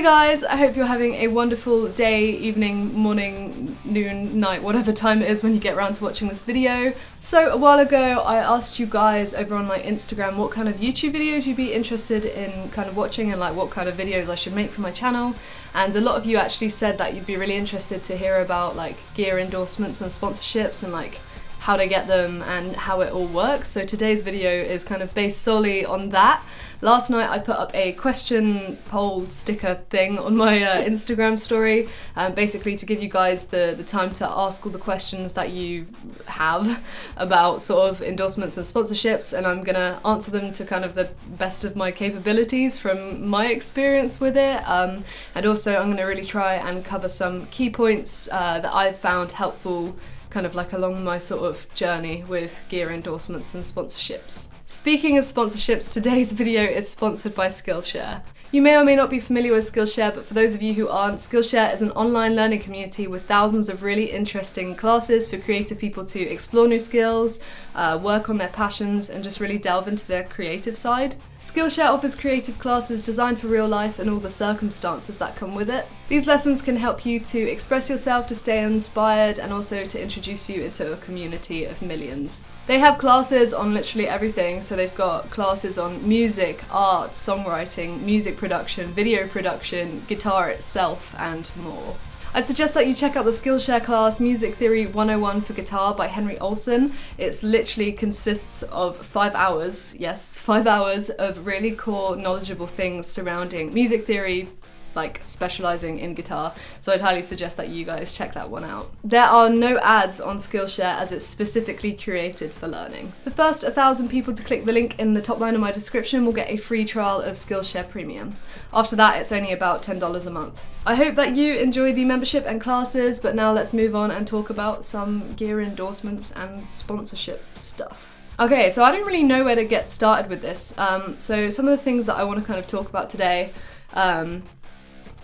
Hey guys, I hope you're having a wonderful day, evening, morning, noon, night, whatever time it is when you get around to watching this video. So a while ago I asked you guys over on my Instagram what kind of YouTube videos you'd be interested in kind of watching and like what kind of videos I should make for my channel, and a lot of you actually said that you'd be really interested to hear about like gear endorsements and sponsorships and like how to get them and how it all works. So today's video is kind of based solely on that. Last night I put up a question poll sticker thing on my Instagram story, basically to give you guys the time to ask all the questions that you have about sort of endorsements and sponsorships, and I'm gonna answer them to kind of the best of my capabilities from my experience with it, and also I'm gonna really try and cover some key points that I've found helpful kind of like along my sort of journey with gear endorsements and sponsorships. Speaking of sponsorships, today's video is sponsored by Skillshare. You may or may not be familiar with Skillshare, but for those of you who aren't, Skillshare is an online learning community with thousands of really interesting classes for creative people to explore new skills, work on their passions, and just really delve into their creative side. Skillshare offers creative classes designed for real life and all the circumstances that come with it. These lessons can help you to express yourself, to stay inspired, and also to introduce you into a community of millions. They have classes on literally everything, so they've got classes on music, art, songwriting, music production, video production, guitar itself, and more. I suggest that you check out the Skillshare class, Music Theory 101 for Guitar by Henry Olsen. It literally consists of 5 hours, yes, 5 hours of really core, knowledgeable things surrounding music theory, like specialising in guitar, so I'd highly suggest that you guys check that one out. There are no ads on Skillshare as it's specifically curated for learning. The first 1,000 people to click the link in the top line of my description will get a free trial of Skillshare Premium. After that, it's only about $10 a month. I hope that you enjoy the membership and classes, but now let's move on and talk about some gear endorsements and sponsorship stuff. Okay, so I don't really know where to get started with this. So some of the things that I want to kind of talk about today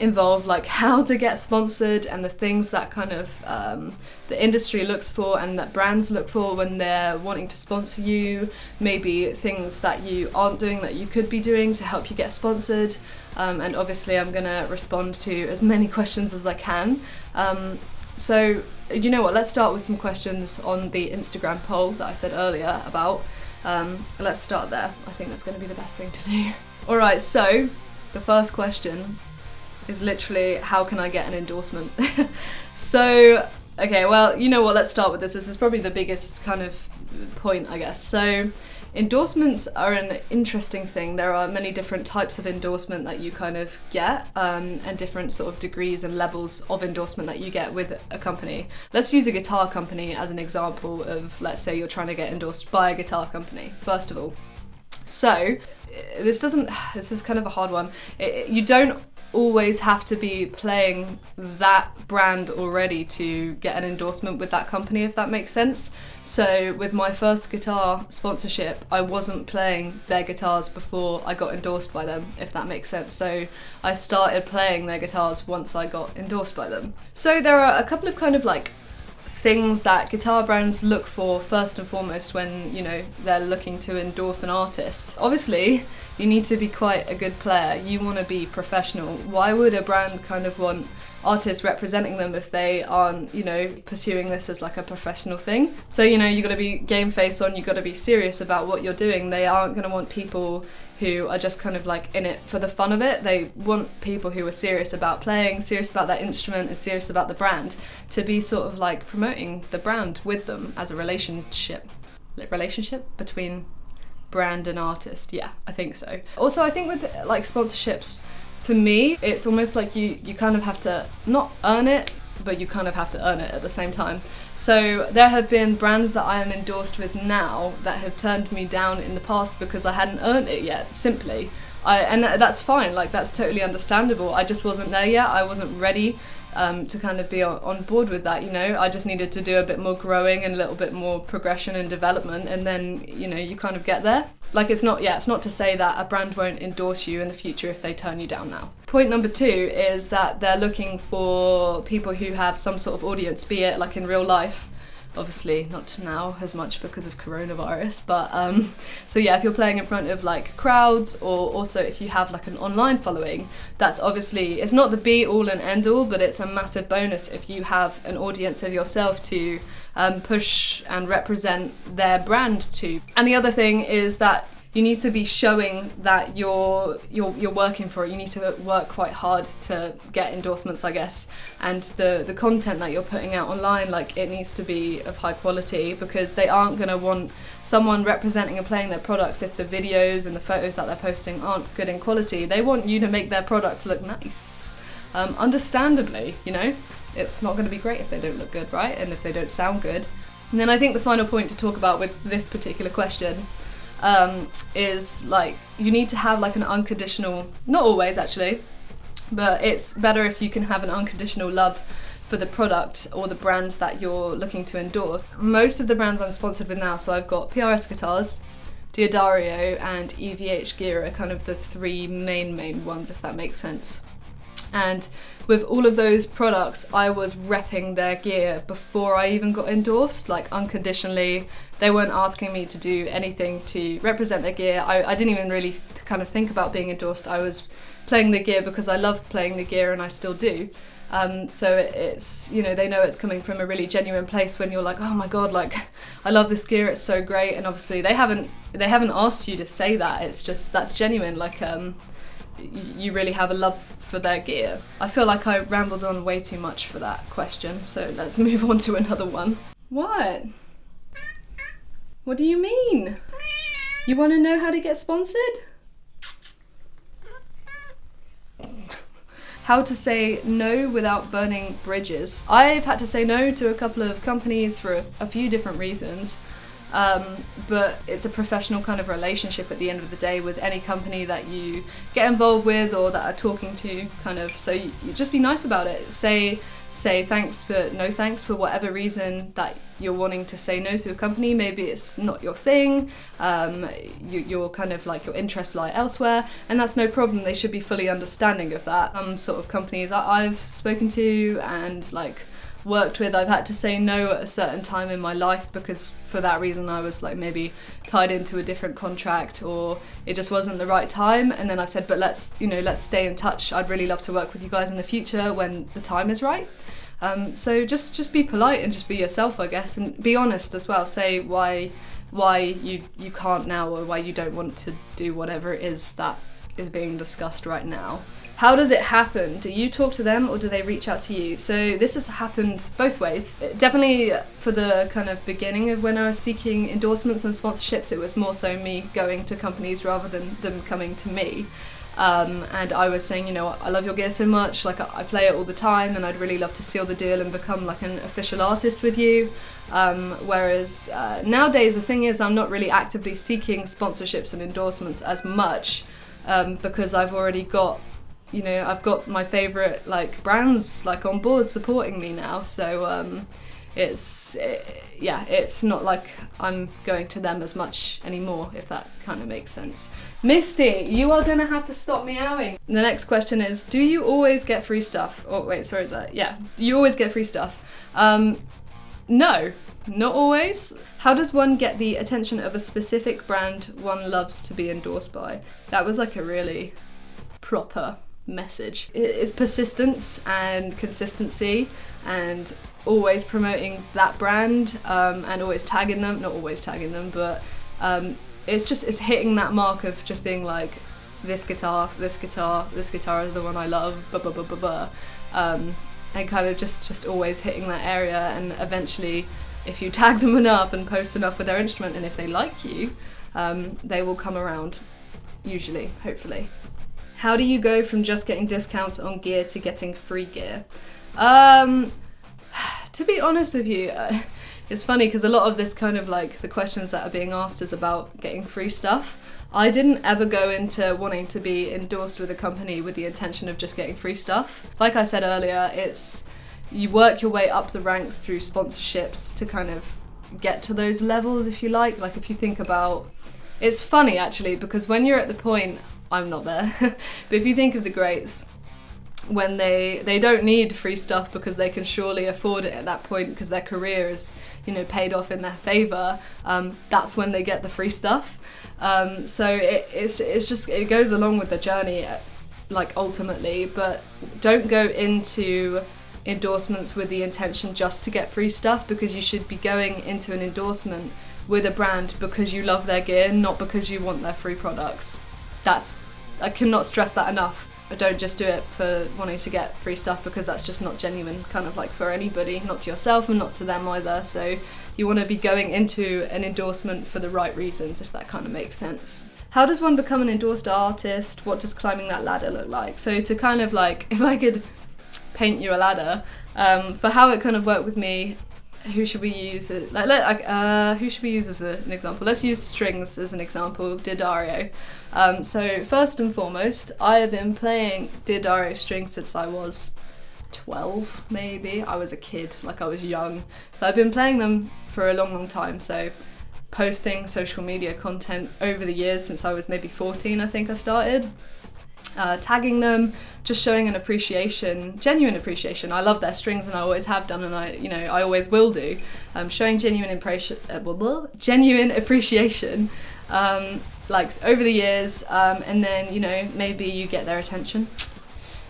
involve like how to get sponsored and the things that kind of the industry looks for and that brands look for when they're wanting to sponsor you, maybe things that you aren't doing that you could be doing to help you get sponsored, and obviously I'm gonna respond to as many questions as I can. So you know what, let's start with some questions on the Instagram poll that I said earlier about. Let's start there. I think that's going to be the best thing to do. Alright, so the first question is literally, how can I get an endorsement? So, okay, well, you know what, let's start with this. This is probably the biggest kind of point, I guess. So, endorsements are an interesting thing. There are many different types of endorsement that you kind of get, and different sort of degrees and levels of endorsement that you get with a company. Let's use a guitar company as an example of, let's say you're trying to get endorsed by a guitar company, first of all. So, this is kind of a hard one. You don't always have to be playing that brand already to get an endorsement with that company, if that makes sense. So with my first guitar sponsorship, I wasn't playing their guitars before I got endorsed by them, if that makes sense. So I started playing their guitars once I got endorsed by them. So there are a couple of kind of like things that guitar brands look for first and foremost when, you know, they're looking to endorse an artist. Obviously, you need to be quite a good player. You want to be professional. Why would a brand kind of want artists representing them if they aren't, you know, pursuing this as like a professional thing? So, you know, you got to be game face on, you got to be serious about what you're doing. They aren't going to want people who are just kind of like in it for the fun of it. They want people who are serious about playing, serious about that instrument, and serious about the brand, to be sort of like promoting the brand with them as a relationship between brand and artist. Yeah, I think so. Also, I think with like sponsorships, for me, it's almost like you kind of have to not earn it, but you kind of have to earn it at the same time. So there have been brands that I am endorsed with now that have turned me down in the past because I hadn't earned it yet, simply. And that's fine, like that's totally understandable. I just wasn't there yet. I wasn't ready to kind of be on board with that, you know. I just needed to do a bit more growing and a little bit more progression and development, and then, you know, you kind of get there. Like it's not to say that a brand won't endorse you in the future if they turn you down now. Point number 2 is that they're looking for people who have some sort of audience, be it like in real life, Obviously not now as much because of coronavirus, but so yeah, if you're playing in front of like crowds, or also if you have like an online following, that's obviously, it's not the be all and end all, but it's a massive bonus if you have an audience of yourself to push and represent their brand to. And the other thing is that you need to be showing that you're working for it. You need to work quite hard to get endorsements, I guess. And the content that you're putting out online, like, it needs to be of high quality, because they aren't going to want someone representing and playing their products if the videos and the photos that they're posting aren't good in quality. They want you to make their products look nice. Understandably, you know, it's not going to be great if they don't look good, right? And if they don't sound good. And then I think the final point to talk about with this particular question is like, you need to have like an unconditional, not always actually, but it's better if you can have an unconditional love for the product or the brand that you're looking to endorse. Most of the brands I'm sponsored with now, so I've got PRS Guitars, Diodario and EVH Gear are kind of the three main ones, if that makes sense. And with all of those products, I was repping their gear before I even got endorsed, like unconditionally. They weren't asking me to do anything to represent their gear. I didn't even really kind of think about being endorsed. I was playing the gear because I love playing the gear, and I still do. So it's, you know, they know it's coming from a really genuine place when you're like, oh my god, like, I love this gear, it's so great. And obviously they haven't asked you to say that. It's just, that's genuine. Like, you really have a love for their gear. I feel like I rambled on way too much for that question, so let's move on to another one. What? What do you mean? You want to know how to get sponsored? How to say no without burning bridges. I've had to say no to a couple of companies for a few different reasons. But it's a professional kind of relationship at the end of the day with any company that you get involved with or that are talking to, kind of, so you just be nice about it. Say thanks but no thanks for whatever reason that you're wanting to say no to a company. Maybe it's not your thing, you're kind of like, your interests lie elsewhere, and that's no problem. They should be fully understanding of that. Some sort of companies that I've spoken to and like worked with, I've had to say no at a certain time in my life because for that reason I was like maybe tied into a different contract, or it just wasn't the right time. And then I've said, but let's stay in touch. I'd really love to work with you guys in the future when the time is right. So just be polite and just be yourself, I guess, and be honest as well. Say why you can't now, or why you don't want to do whatever it is that is being discussed right now. How does it happen? Do you talk to them or do they reach out to you? So this has happened both ways. Definitely for the kind of beginning of when I was seeking endorsements and sponsorships, it was more so me going to companies rather than them coming to me. And I was saying, you know, I love your gear so much, like I play it all the time and I'd really love to seal the deal and become like an official artist with you. Whereas nowadays the thing is, I'm not really actively seeking sponsorships and endorsements as much because I've already got, you know, I've got my favourite like brands like on board supporting me now, so it's not like I'm going to them as much anymore, if that kind of makes sense. Misty, you are gonna have to stop meowing. The next question is, do you always get free stuff? Oh wait, sorry, is that, yeah, do you always get free stuff? No, not always. How does one get the attention of a specific brand one loves to be endorsed by? That was like a really proper message. It's persistence and consistency and always promoting that brand and always tagging them, not always tagging them, but it's hitting that mark of just being like, this guitar is the one I love, blah blah blah blah blah, and kind of just always hitting that area. And eventually, if you tag them enough and post enough with their instrument, and if they like you, they will come around, usually, hopefully. How do you go from just getting discounts on gear to getting free gear? To be honest with you, it's funny because a lot of this kind of like the questions that are being asked is about getting free stuff. I didn't ever go into wanting to be endorsed with a company with the intention of just getting free stuff. Like I said earlier, it's, you work your way up the ranks through sponsorships to kind of get to those levels, if you like. Like if you think about, it's funny actually, because when you're at the point, I'm not there, but if you think of the greats, when they don't need free stuff because they can surely afford it at that point because their career is, you know, paid off in their favor, that's when they get the free stuff. So it goes along with the journey, like, ultimately, but don't go into endorsements with the intention just to get free stuff, because you should be going into an endorsement with a brand because you love their gear, not because you want their free products. I cannot stress that enough. But don't just do it for wanting to get free stuff, because that's just not genuine, kind of like, for anybody, not to yourself and not to them either. So you want to be going into an endorsement for the right reasons, if that kind of makes sense. How does one become an endorsed artist? What does climbing that ladder look like? So to kind of like, if I could paint you a ladder, for how it kind of worked with me, who should we use? Who should we use as an example? Let's use strings as an example. Dear Dario. So first and foremost, I have been playing Dear Dario strings since I was 12, maybe. I was a kid, like, I was young. So I've been playing them for a long, long time. So posting social media content over the years, since I was maybe 14, I think I started. Tagging them, just showing an appreciation, genuine appreciation. I love their strings, and I always have done, and I always will do. Showing genuine appreciation, like, over the years, and then, you know, maybe you get their attention.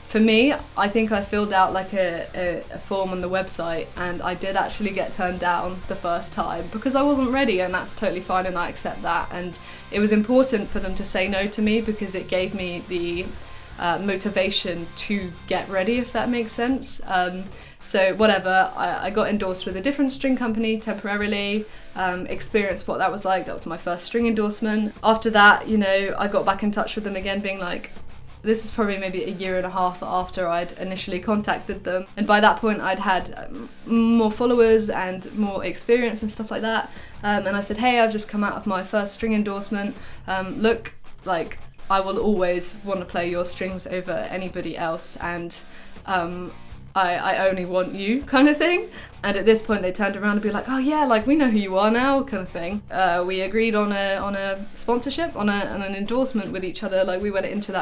For me, I think I filled out like a form on the website, and I did actually get turned down the first time because I wasn't ready, and that's totally fine, and I accept that. And it was important for them to say no to me because it gave me the motivation to get ready, if that makes sense. So whatever, I got endorsed with a different string company temporarily, experienced what that was like. That was my first string endorsement. After that, you know, I got back in touch with them again, being like, this was probably maybe a year and a half after I'd initially contacted them. And by that point, I'd had more followers and more experience and stuff like that. And I said, hey, I've just come out of my first string endorsement. Look, like, I will always want to play your strings over anybody else. And I only want you, kind of thing. And at this point they turned around and be like, oh yeah, like, we know who you are now, kind of thing. We agreed on a sponsorship, on an endorsement with each other. Like, we went into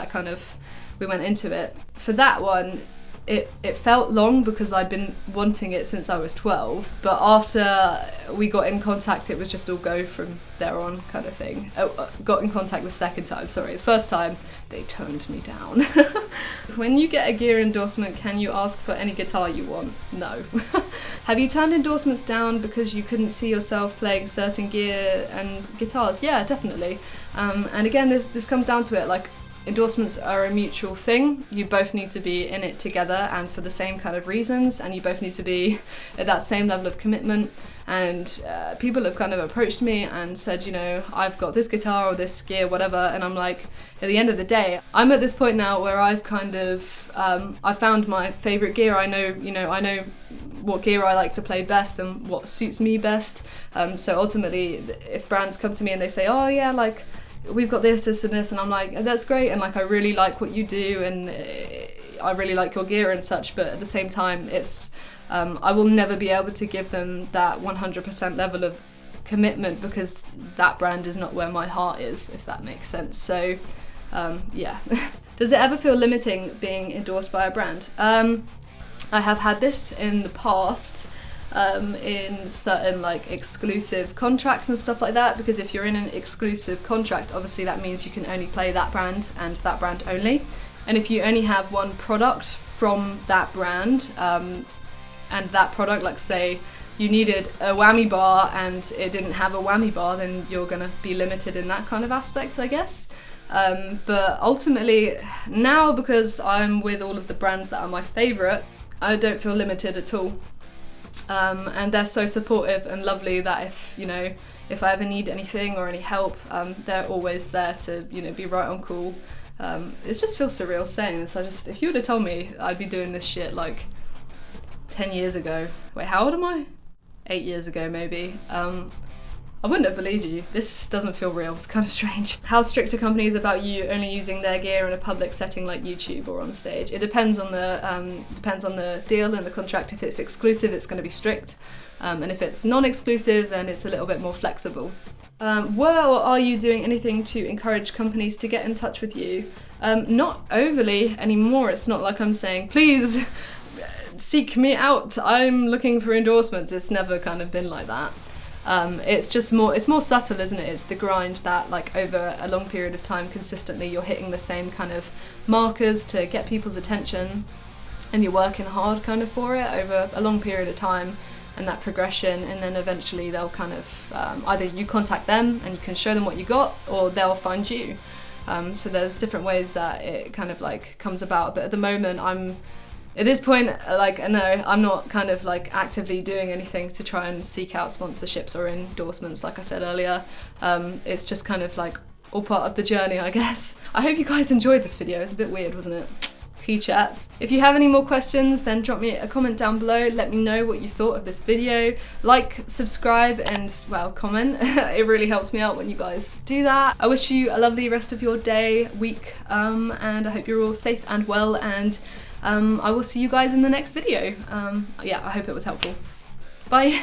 it. For that one, it felt long because I'd been wanting it since I was 12, but after we got in contact, it was just all go from there on, kind of thing. Got in contact the second time, sorry. The first time, they turned me down. When you get a gear endorsement, can you ask for any guitar you want? No. Have you turned endorsements down because you couldn't see yourself playing certain gear and guitars? Yeah, definitely. And again, this comes down to it, like, endorsements are a mutual thing. You both need to be in it together and for the same kind of reasons, and you both need to be at that same level of commitment. And people have kind of approached me and said, you know, I've got this guitar or this gear, whatever, and I'm like, at the end of the day, I'm at this point now where I've kind of I found my favorite gear. I know what gear I like to play best and what suits me best. So ultimately, if brands come to me and they say, oh yeah, like, we've got this and this, and I'm like, that's great, and like, I really like what you do, and I really like your gear and such, but at the same time, it's I will never be able to give them that 100% level of commitment because that brand is not where my heart is, if that makes sense. So yeah. Does it ever feel limiting being endorsed by a brand? I have had this in the past, in certain like exclusive contracts and stuff like that, because if you're in an exclusive contract, obviously that means you can only play that brand and that brand only. And if you only have one product from that brand, and that product, like, say you needed a whammy bar and it didn't have a whammy bar, then you're gonna be limited in that kind of aspect, I guess. But ultimately now, because I'm with all of the brands that are my favourite, I don't feel limited at all. And they're so supportive and lovely that if I ever need anything or any help, they're always there to, be right on call. It just feels surreal saying this. If you would have told me I'd be doing this shit like 10 years ago, wait, how old am I? 8 years ago maybe, I wouldn't have believed you. This doesn't feel real. It's kind of strange. How strict are companies about you only using their gear in a public setting like YouTube or on stage? It depends on the deal and the contract. If it's exclusive, it's going to be strict, and if it's non-exclusive, then it's a little bit more flexible. Were or are you doing anything to encourage companies to get in touch with you Not overly anymore. It's not like I'm saying, please seek me out, I'm looking for endorsements. It's never kind of been like that. It's just it's more subtle, isn't it? It's the grind that, like, over a long period of time, consistently, you're hitting the same kind of markers to get people's attention, and you're working hard kind of for it over a long period of time, and that progression, and then eventually they'll kind of, either you contact them and you can show them what you got, or they'll find you. So there's different ways that it kind of like comes about, but at the moment at this point, like, no, I'm not kind of like actively doing anything to try and seek out sponsorships or endorsements, like I said earlier. It's just kind of like all part of the journey, I guess. I hope you guys enjoyed this video. It's a bit weird, wasn't it? T-chats. If you have any more questions, then drop me a comment down below. Let me know what you thought of this video. Like, subscribe, and, well, comment. It really helps me out when you guys do that. I wish you a lovely rest of your day, week, and I hope you're all safe and well, and I will see you guys in the next video. Yeah, I hope it was helpful. Bye.